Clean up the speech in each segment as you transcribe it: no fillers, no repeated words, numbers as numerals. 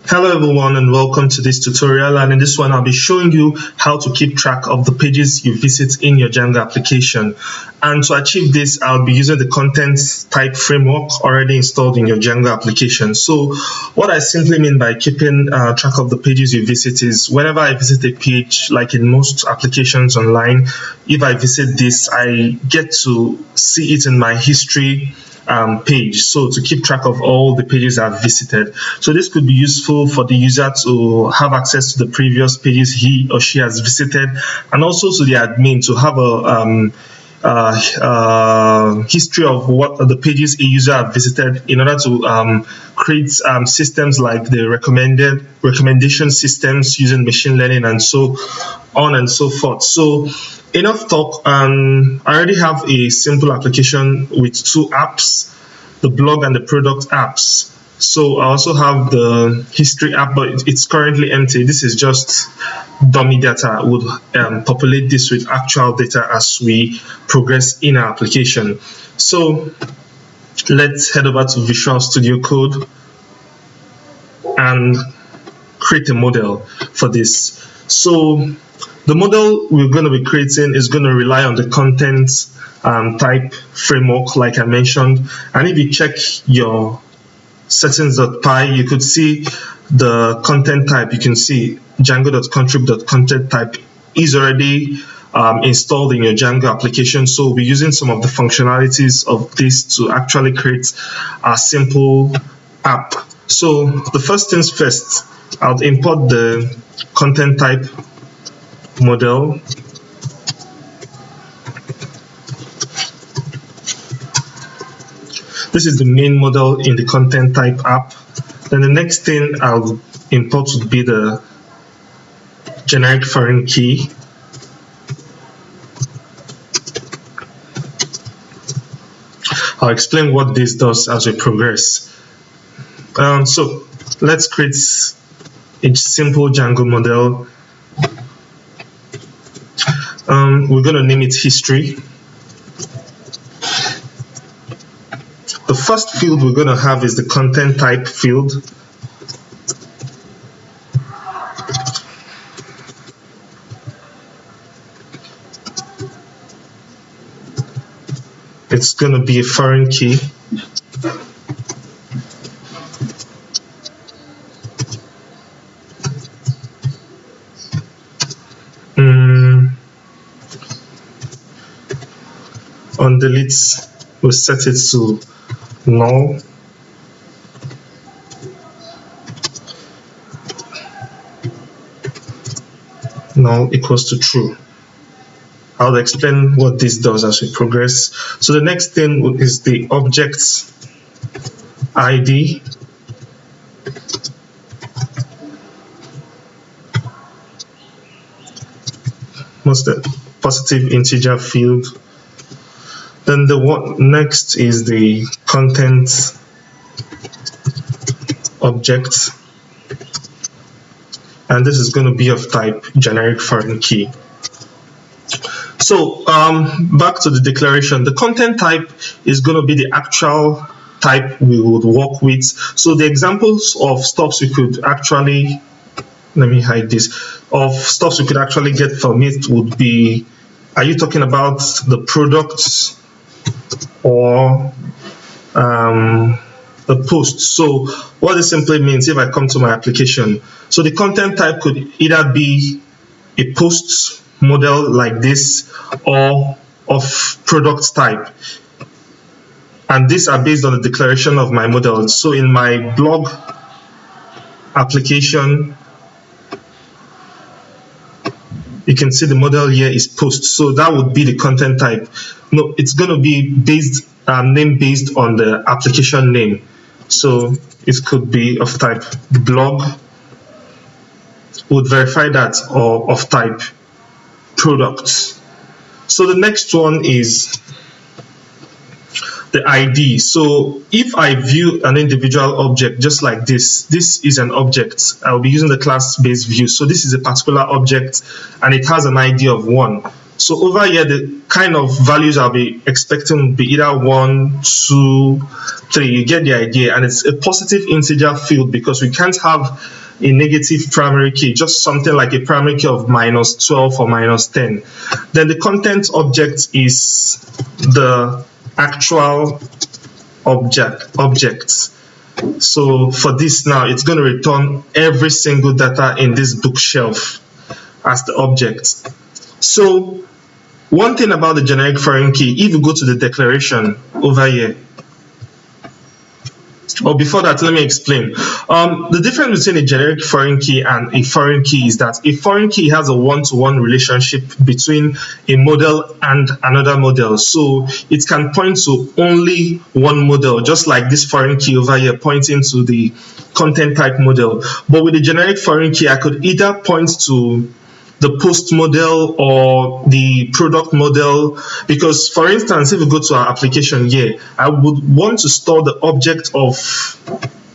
Hello everyone and welcome to this tutorial, and in this one I'll be showing you how to keep track of the pages you visit in your Django application. And to achieve this, I'll be using the content type framework already installed in your Django application. So what I simply mean by keeping track of the pages you visit is whenever I visit a page, like in most applications online, if I visit this, I get to see it in my history page, so to keep track of all the pages I've visited. So this could be useful for the user to have access to the previous pages he or she has visited, and also to the admin to have a history of what the pages a user have visited in order to create systems like the recommendation systems using machine learning and so on and so forth. So enough talk. I already have a simple application with two apps, the blog and the product apps. So I also have the history app, but it's currently empty. This is just dummy data. We'll populate this with actual data as we progress in our application. So let's head over to Visual Studio Code and create a model for this. So the model we're going to be creating is going to rely on the content type framework, like I mentioned. And if you check your settings.py, you could see the content type. You can see django.contrib.content is already installed in your Django application. So we'll be using some of the functionalities of this to actually create a simple app. So the first things first, I'll import the content type model. This is the main model in the content type app. Then the next thing I'll import would be the generic foreign key. I'll explain what this does as we progress. So let's create a simple Django model. We're going to name it history. The first field we're going to have is the content type field. It's going to be a foreign key. On delete, we'll set it to null. Null equals to true. I'll explain what this does as we progress. So the next thing is the object ID. What's the positive integer field? Then the one next is the content object, and this is going to be of type generic foreign key. So back to the declaration. The content type is going to be the actual type we would work with. So the examples of stuffs we could actually, let me hide this, of stuffs we could actually get from it would be, are you talking about the products or the post? So what this simply means, if I come to my application, so the content type could either be a post model like this or of product type, and these are based on the declaration of my model. So in my blog application, you can see the model here is post, so that would be the content type. No, it's going to be based name based on the application name. So it could be of type blog, would verify that, or of type product. So the next one is the ID. So if I view an individual object just like this, this is an object. I'll be using the class-based view. So this is a particular object and it has an ID of 1. So over here, the kind of values I'll be expecting will be either 1, 2, 3. You get the idea. And it's a positive integer field because we can't have a negative primary key, just something like a primary key of -12 or -10. Then the content object is the actual object. So for this now, it's going to return every single data in this bookshelf as the object. So one thing about the generic foreign key, if you go to the declaration over here, or before that, let me explain. The difference between a generic foreign key and a foreign key is that a foreign key has a one-to-one relationship between a model and another model. So it can point to only one model, just like this foreign key over here pointing to the content type model. But with a generic foreign key, I could either point to the post model or the product model, because for instance, if we go to our application here, I would want to store the object of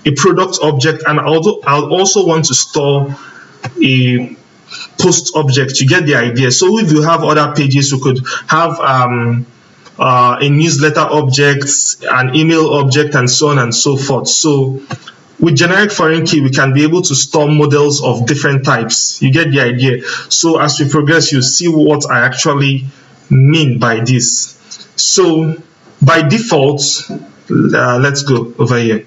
a product object, and I'll also want to store a post object. You get the idea. So if you have other pages, you could have a newsletter object, an email object, and so on and so forth. So with generic foreign key, we can be able to store models of different types. You get the idea. So as we progress, you see what I actually mean by this. So by default, let's go over here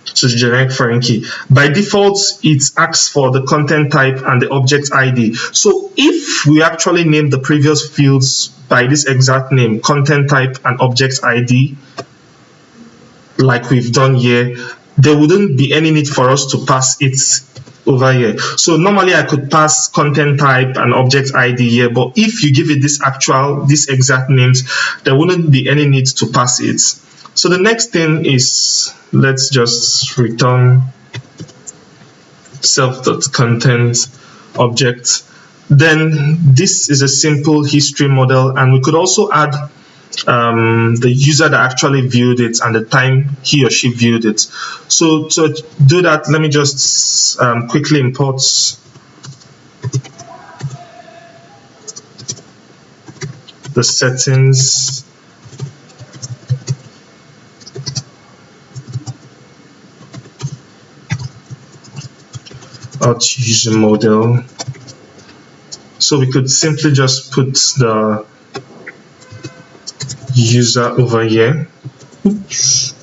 to the generic foreign key. By default, it asks for the content type and the object ID. So if we actually name the previous fields by this exact name, content type and object ID, like we've done here, there wouldn't be any need for us to pass it over here. So normally I could pass content type and object ID here, but if you give it this exact names, there wouldn't be any need to pass it. So the next thing is, let's just return self.content object. Then this is a simple history model, and we could also add the user that actually viewed it and the time he or she viewed it. So to do that, let me just quickly import the settings. User model. So we could simply just put the user over here. Oops.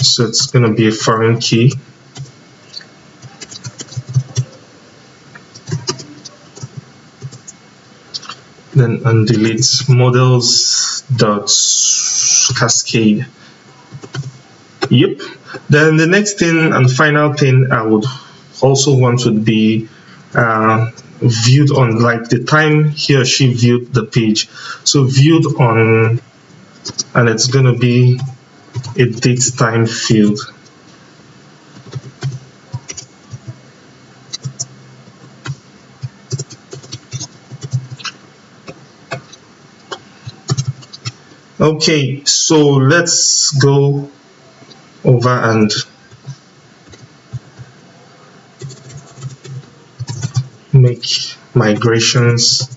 So it's going to be a foreign key. Then undelete models dot cascade. Yep. Then the next thing and final thing I would also want would be viewed on, like the time he or she viewed the page. So viewed on, and it's going to be a date time field. Okay, so let's go over and make migrations.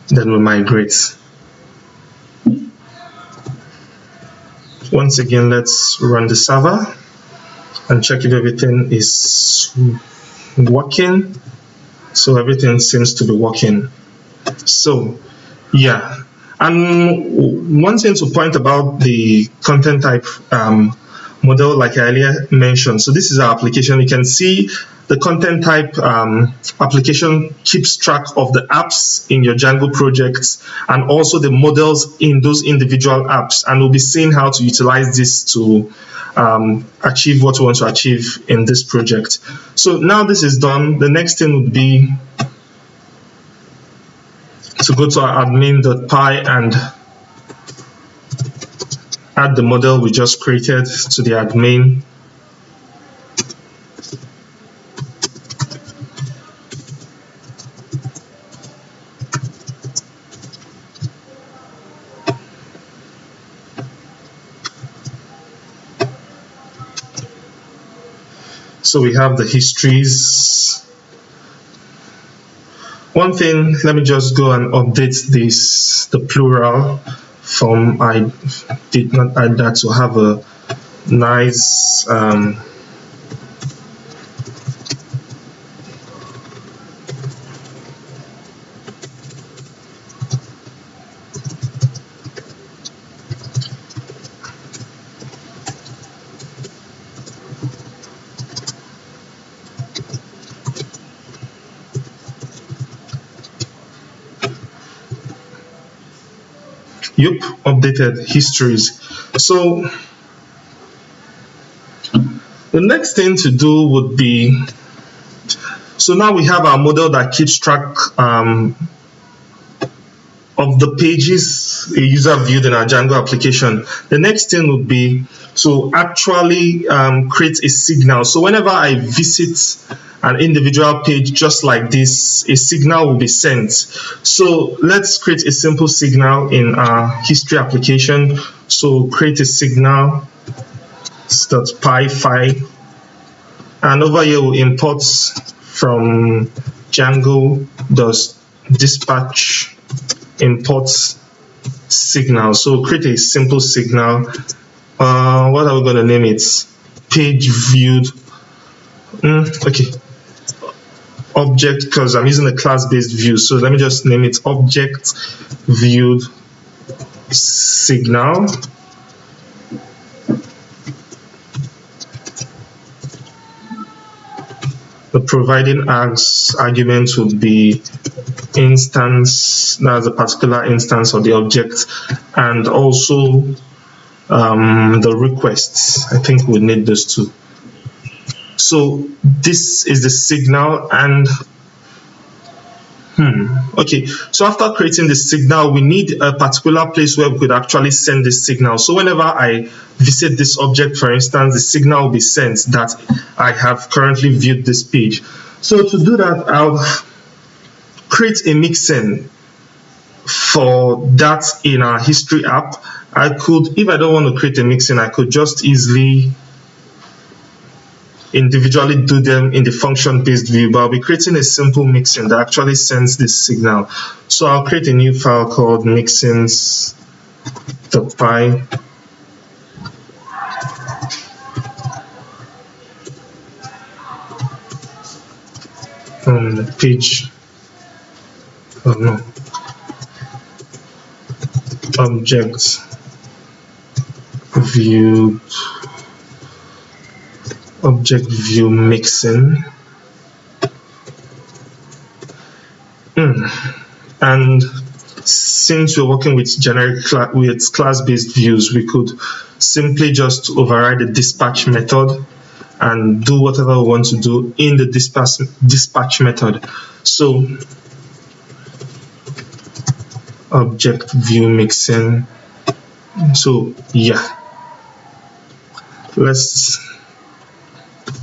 Then we migrate. Once again, let's run the server and check if everything is working. So everything seems to be working. So yeah, and one thing to point about the content type model, like I earlier mentioned, so this is our application. You can see the content type application keeps track of the apps in your Django projects and also the models in those individual apps, and we'll be seeing how to utilize this to achieve what we want to achieve in this project. So now this is done, the next thing would be to go to our admin.py and add the model we just created to the admin. So we have the histories. One thing, let me just go and update this, the plural form. I did not add that to have a nice updated histories. So the next thing to do would be, so now we have our model that keeps track of the pages a user viewed in our Django application. The next thing would be to actually create a signal. So whenever I visit an individual page just like this, a signal will be sent. So let's create a simple signal in our history application. So create a signal .py file, and over here we'll import from Django dispatch import signal. So create a simple signal. What are we going to name it? Page viewed. Okay. Object, because I'm using a class-based view. So let me just name it object viewed signal. The providing argument would be instance, that's a particular instance of the object, and also the requests. I think we need those two. So this is the signal, and okay, so after creating the signal, we need a particular place where we could actually send this signal. So whenever I visit this object, for instance, the signal will be sent that I have currently viewed this page. So to do that, I'll create a mixin for that in our history app. I could, if I don't want to create a mixin, I could just easily individually do them in the function-based view, but I'll be creating a simple mixin that actually sends this signal. So I'll create a new file called mixins.py. From the page, object viewed, object view mixin. And since we're working with generic class-based views, we could simply just override the dispatch method and do whatever we want to do in the dispatch method. So object view mixin. So yeah, let's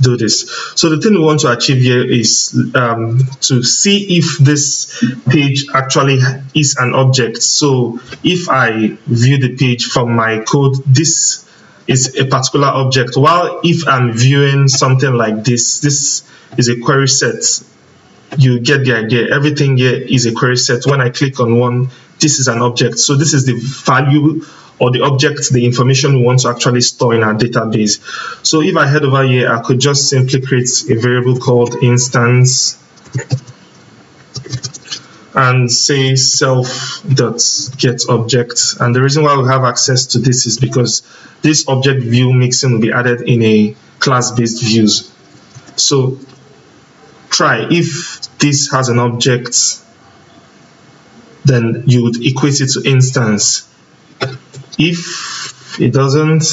do this. So the thing we want to achieve here is to see if this page actually is an object. So if I view the page from my code, this is a particular object, while if I'm viewing something like this, this is a query set. You get the idea. Everything here is a query set. When I click on one, this is an object. So this is the value or the object, the information we want to actually store in our database. So if I head over here, I could just simply create a variable called instance and say self.getObject. And the reason why we have access to this is because this object view mixin will be added in a class-based views. So try, if this has an object, then you would equate it to instance. If it doesn't,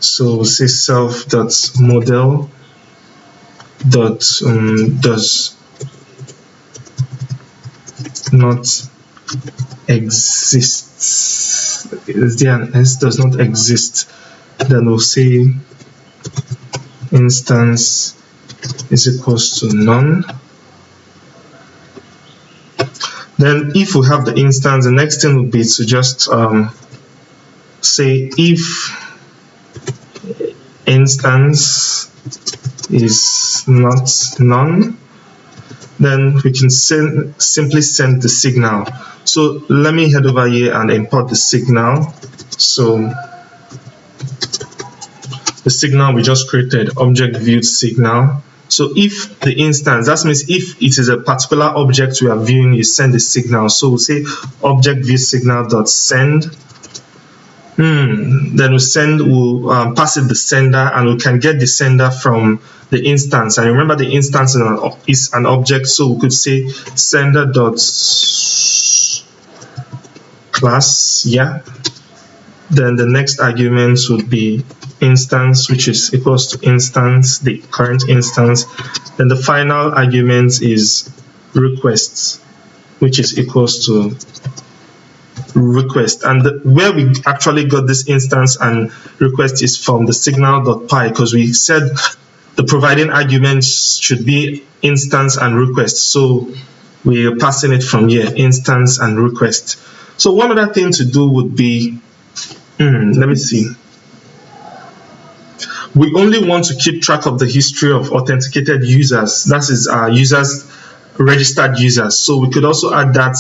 so we'll say self.model does not exist. Is there an S does not exist? Then we'll say instance is equals to none. Then if we have the instance, the next thing would be to just say if instance is not none, then we can simply send the signal. So let me head over here and import the signal. So the signal we just created, object viewed signal. So if the instance, that means if it is a particular object we are viewing, you send a signal. So we'll say object view signal dot send. Then we'll pass it the sender, and we can get the sender from the instance. And remember, the instance is an object, so we could say sender dot class. Yeah. Then the next argument would be instance, which is equals to instance, the current instance. Then the final argument is request, which is equals to request. And where we actually got this instance and request is from the signal.py, because we said the providing arguments should be instance and request. So we are passing it from here, instance and request. So one other thing to do would be, let me see. We only want to keep track of the history of authenticated users. That is our users, registered users. So we could also add that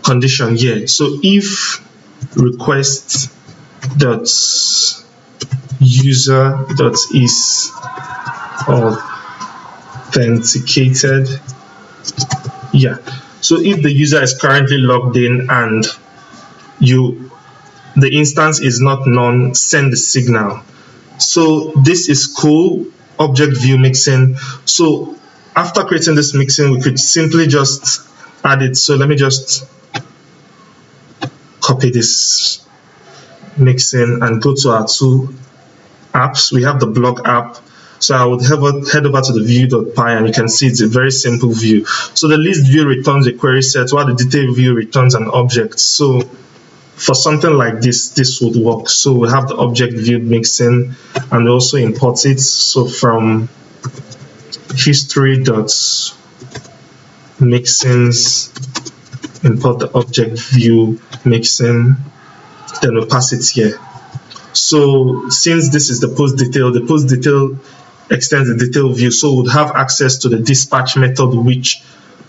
condition here. So if request dot user dot is authenticated, yeah. So if the user is currently logged in and the instance is not none, send the signal. So this is cool, object view mixin. So after creating this mixin, we could simply just add it. So let me just copy this mixin and go to our two apps. We have the blog app. So I would head over to the view.py, and you can see it's a very simple view. So the list view returns a query set, while the detail view returns an object. So for something like this, this would work. So we have the object viewed mixin, and we also import it. So from history.mixins, import the object view mixin, then we'll pass it here. So since this is the post detail extends the detail view, so we'll have access to the dispatch method which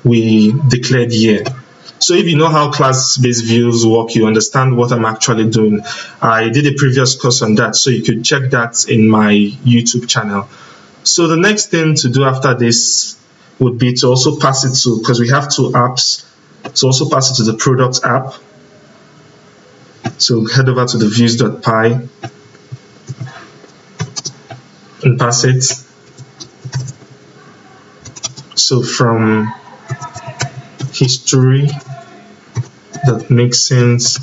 we declared here. So if you know how class-based views work, you understand what I'm actually doing. I did a previous course on that, so you could check that in my YouTube channel. So the next thing to do after this would be to also pass it to, because we have two apps, so also pass it to the product app. So head over to the views.py and pass it. So from history.mixins,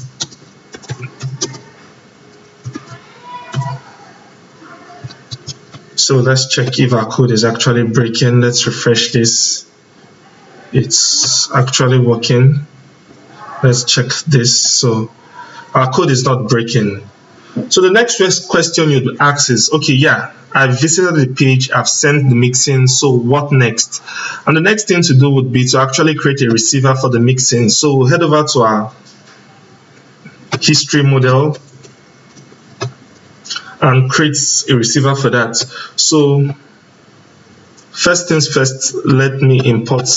so let's check if our code is actually breaking. Let's refresh this. It's actually working. Let's check this. So our code is not breaking. So the next question you'd ask is, okay, yeah, I've visited the page, I've sent the mixin, so what next? And the next thing to do would be to actually create a receiver for the mixin. So we'll head over to our history model and create a receiver for that. So first things first, let me import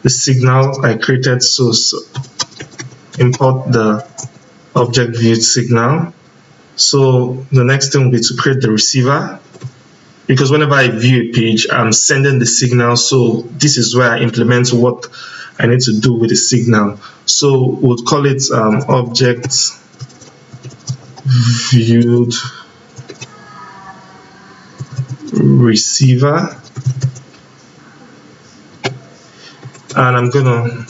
the signal I created. So import the object viewed signal. So the next thing will be to create the receiver, because whenever I view a page, I'm sending the signal. So this is where I implement what I need to do with the signal. So we'll call it object viewed receiver, and I'm gonna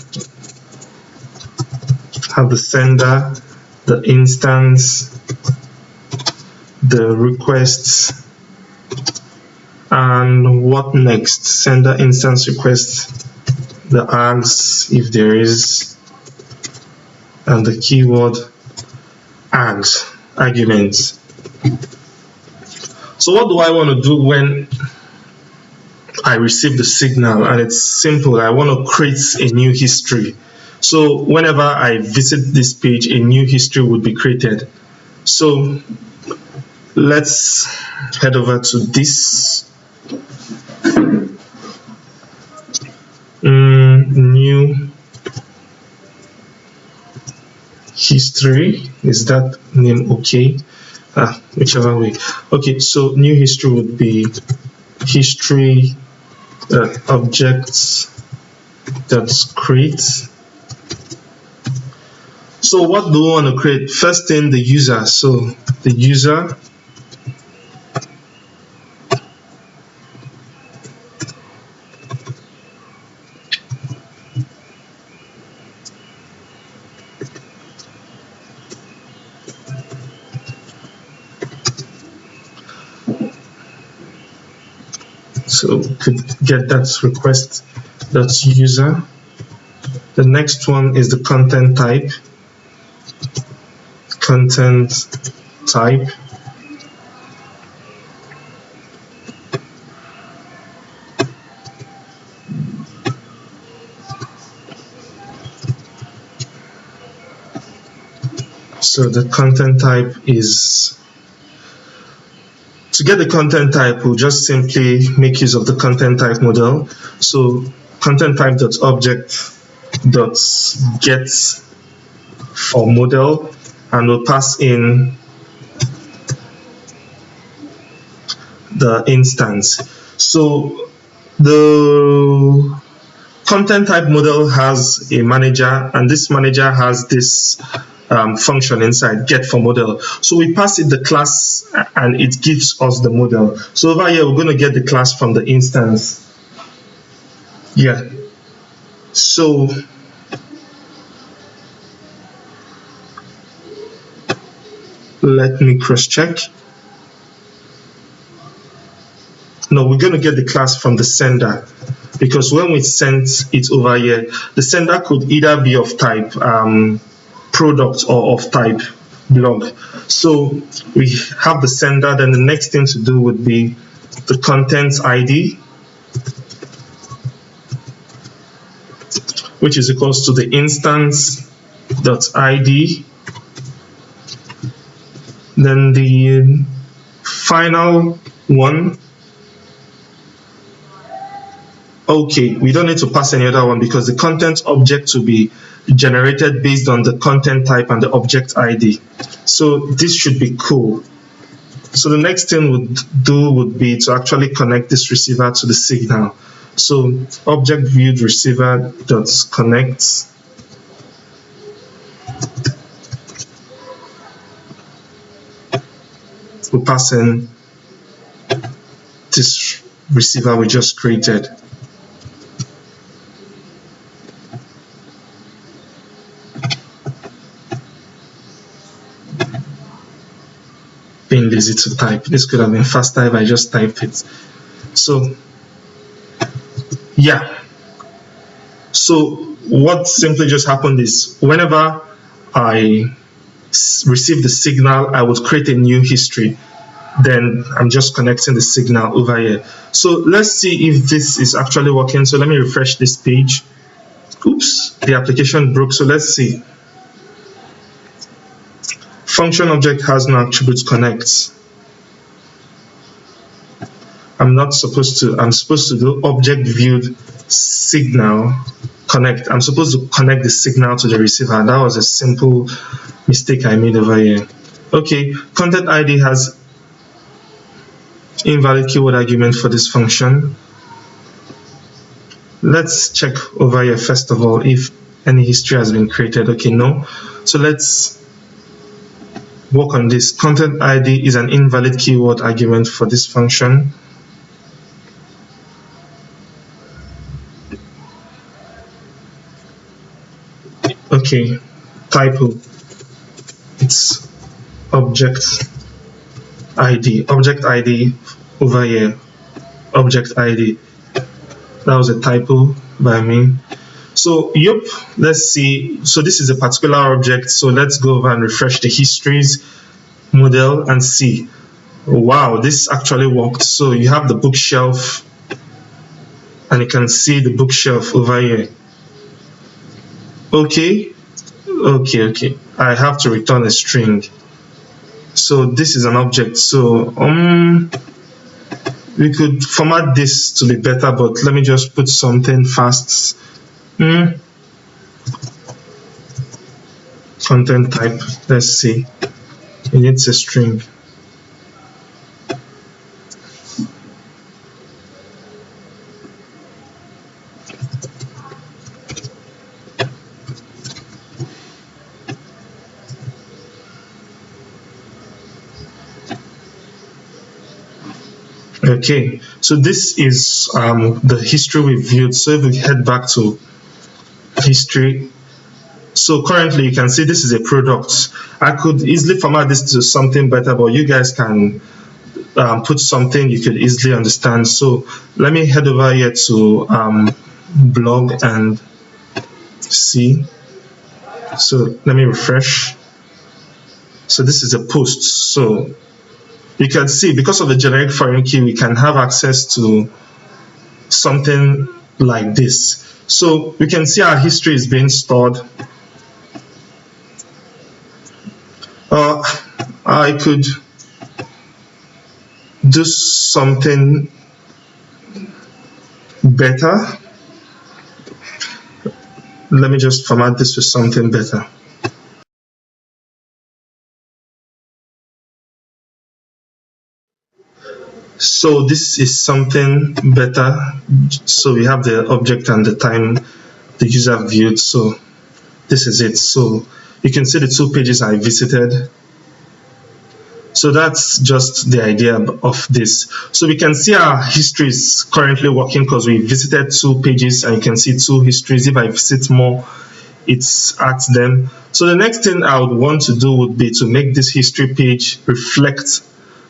have the sender, the instance, the request, and what next? Sender, instance, request, the args if there is, and the keyword args arguments. So what do I want to do when I receive the signal? And it's simple. I want to create a new history. So whenever I visit this page, a new history would be created. So Let's head over to this new history. Is that name okay? Whichever way. Okay, so new history would be history objects that's create. So what do we want to create? First thing, the user. So the user so could get that request that's user. The next one is the content type. Content type. So the content type is, to get the content type, we'll just simply make use of the content type model. So content type dot object dot get for model, and we'll pass in the instance. So the content type model has a manager, and this manager has this function inside, get for model. So we pass it the class and it gives us the model. So over here we're going to get the class from the instance. Yeah. So let me cross check. No, we're going to get the class from the sender, because when we sent it over here, the sender could either be of type product or of type blog. So we have the sender, then the next thing to do would be the content ID, which is equals to the instance dot ID. Then the final one, okay, we don't need to pass any other one because the content object will be generated based on the content type and the object ID. So this should be cool. So the next thing would be to actually connect this receiver to the signal. So object viewed receiver dot connect. We'll pass in this receiver we just created. Being lazy to type. This could have been faster if I just typed it. So yeah. So what simply just happened is whenever I receive the signal, I would create a new history. Then I'm just connecting the signal over here. So let's see if this is actually working. So let me refresh this page. Oops, the application broke. So let's see. Function object has no attributes connect. I'm supposed to do object viewed signal connect. I'm supposed to connect the signal to the receiver. That was a simple mistake I made over here. Okay, content ID has invalid keyword argument for this function. Let's check over here first of all if any history has been created. Okay, no. So let's work on this. Content ID is an invalid keyword argument for this function. Okay, typo. It's object ID. Object ID over here. Object ID. That was a typo by me. So, yep, let's see. So this is a particular object. So let's go over and refresh the histories model and see. Wow, this actually worked. So you have the bookshelf, and you can see the bookshelf over here. Okay. I have to return a string. So this is an object. So we could format this to be better, but let me just put something fast. Content type. Let's see. It needs a string. Okay, so this is the history we viewed. So if we head back to history, so currently you can see this is a product. I could easily format this to something better, but you guys can put something you could easily understand. So let me head over here to blog and see. So let me refresh. So this is a post. So you can see because of the generic foreign key, we can have access to something like this. So we can see our history is being stored. I could do something better. Let me just format this with something better. So this is something better. So we have the object and the time the user viewed. So this is it. So you can see the 2 pages I visited. So that's just the idea of this. So we can see our history is currently working because we visited 2 pages and you can see 2 histories. If I visit more, it adds them. So the next thing I would want to do would be to make this history page reflect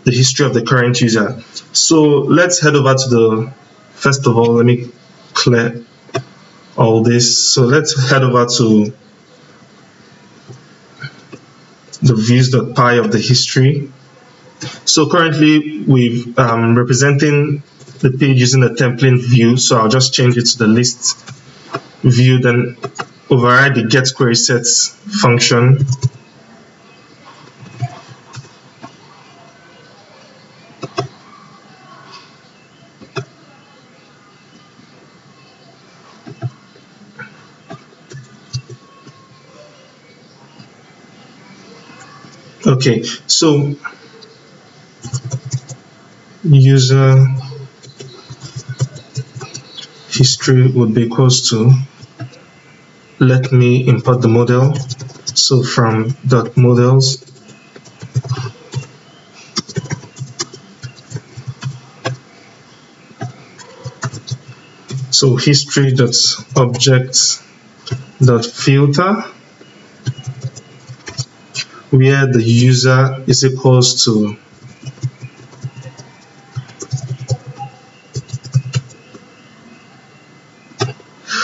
the history of the current user. So let's head over to the, first of all, let me clear all this. So let's head over to the views.py of the history. So currently we've representing the page using the template view. So I'll just change it to the list view, then override the get query sets function. Okay, so user history would be equals to, let me import the model. So from dot models, so history dot object dot filter, where the user is equals to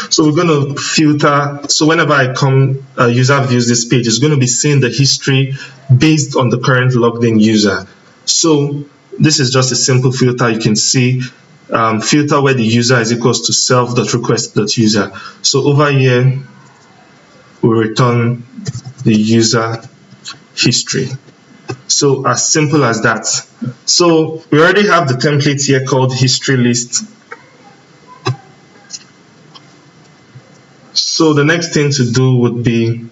so we're going to filter. So whenever I come user views this page, it's going to be seeing the history based on the current logged in user. So this is just a simple filter. You can see filter where the user is equals to self.request.user. So over here we return the user history. So as simple as that. So we already have the template here called history list. So the next thing to do would be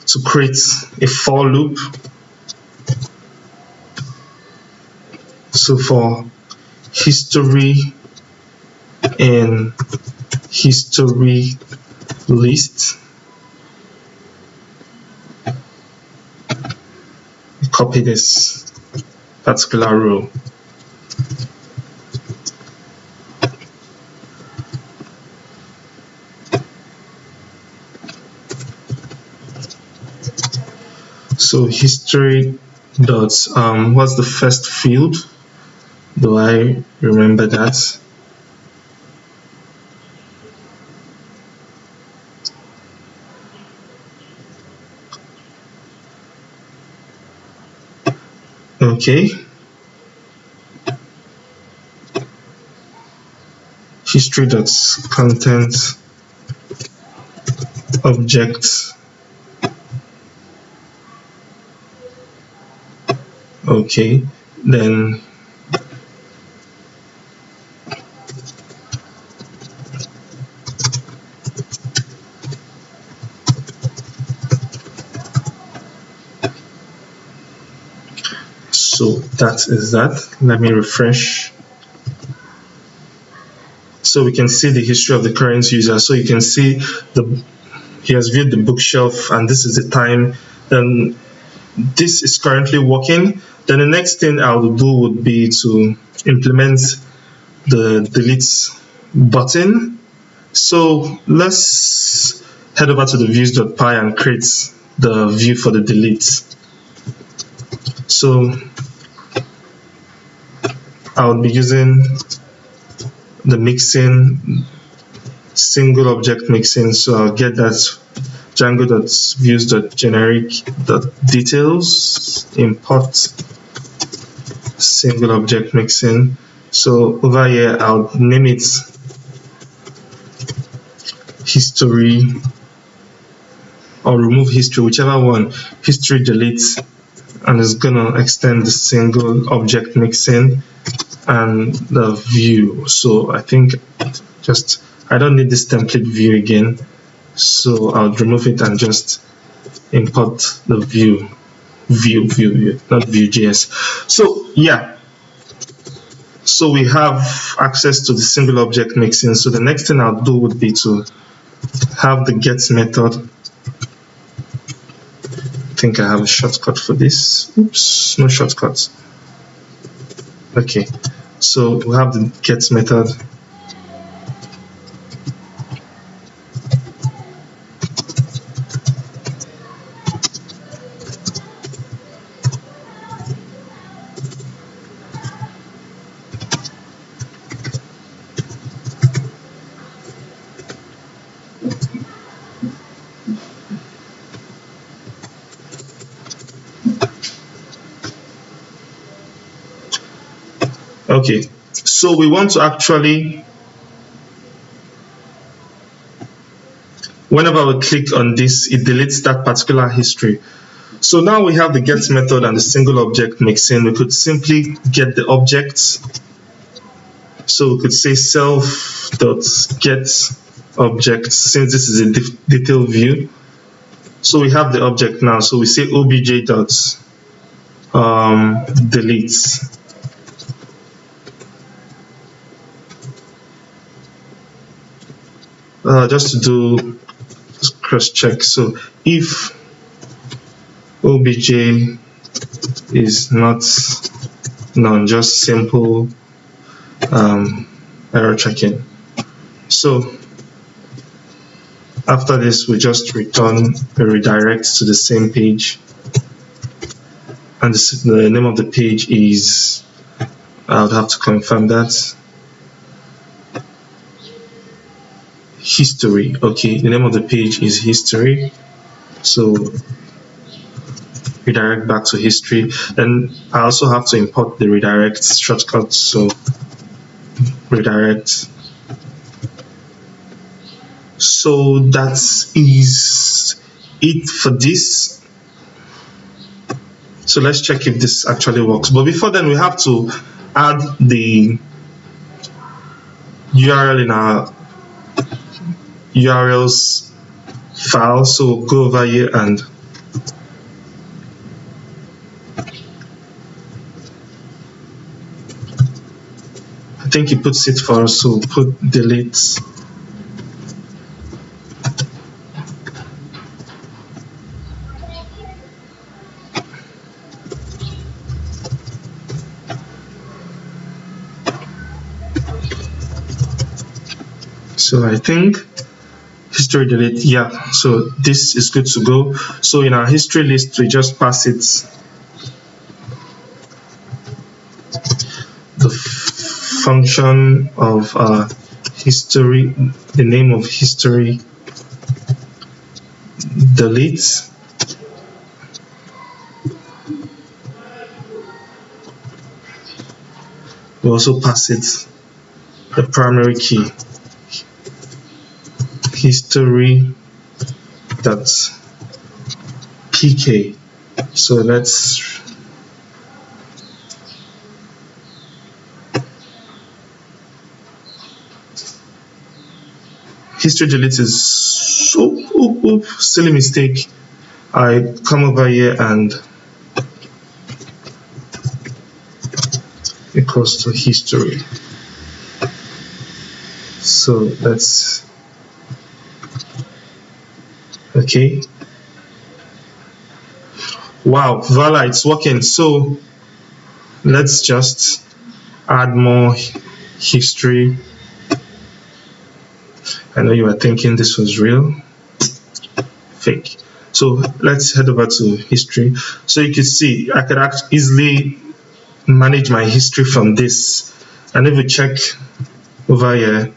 to create a for loop. So for history and history list, copy this particular row. So history dot what's the first field? Do I remember that? Okay. History dot content object Okay, then so that is that. Let me refresh. So we can see the history of the current user. So you can see he has viewed the bookshelf, and this is the time. Then this is currently working. Then the next thing I would do would be to implement the delete button. So let's head over to the views.py and create the view for the delete. So I would be using the mixing, single object mixing. So I'll get that django.views.generic.details, import single object mixing. So over here I'll name it history or remove history, whichever one, history delete, and it's gonna extend the single object mixing and the view. So I think I don't need this template view again, so I'll remove it and just import the view, not Vue.js. So yeah, so we have access to the single object mixing. So the next thing I'll do would be to have the get method. I think I have a shortcut for this. Oops, no shortcuts. Okay, so we have the get method. Okay, so we want to actually, whenever we click on this, it deletes that particular history. So now we have the get method and the single object mixing. We could simply get the objects. So we could say self.get object, since this is a detail view. So we have the object now. So we say obj.delete. Just to do cross check. So if obj is not none, just simple error checking. So after this, we just return a redirect to the same page, and the name of the page is, I would have to confirm that, history. Okay, the name of the page is history. So redirect back to history. Then I also have to import the redirect shortcut. So redirect. So that is it for this. So let's check if this actually works. But before then, we have to add the URL in our URLs file. So go over here and I think it puts it for us. So put delete. So I think history delete, yeah, so this is good to go. So in our history list, we just pass it the function of history, the name of history delete. We also pass it the primary key, history.pk. So let's history delete is silly mistake. I come over here and equals to history. So that's okay. Wow, voila, it's working. So let's just add more history. I know you are thinking this was real. Fake. So let's head over to history. So you can see I could easily manage my history from this. And if we check over here,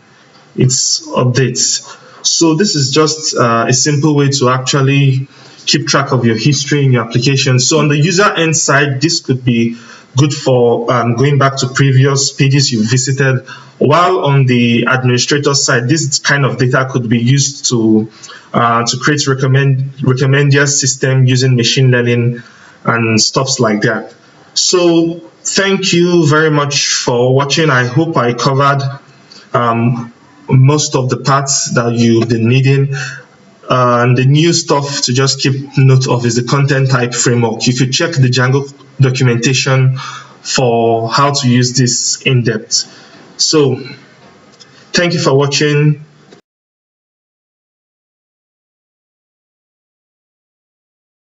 it's updates. So this is just a simple way to actually keep track of your history in your application. So on the user end side, this could be good for going back to previous pages you visited, while on the administrator side, this kind of data could be used to create recommender system using machine learning and stuffs like that. So thank you very much for watching. I hope I covered most of the parts that you've been needing. And the new stuff to just keep note of is the content type framework. You could check the Django documentation for how to use this in depth. So thank you for watching.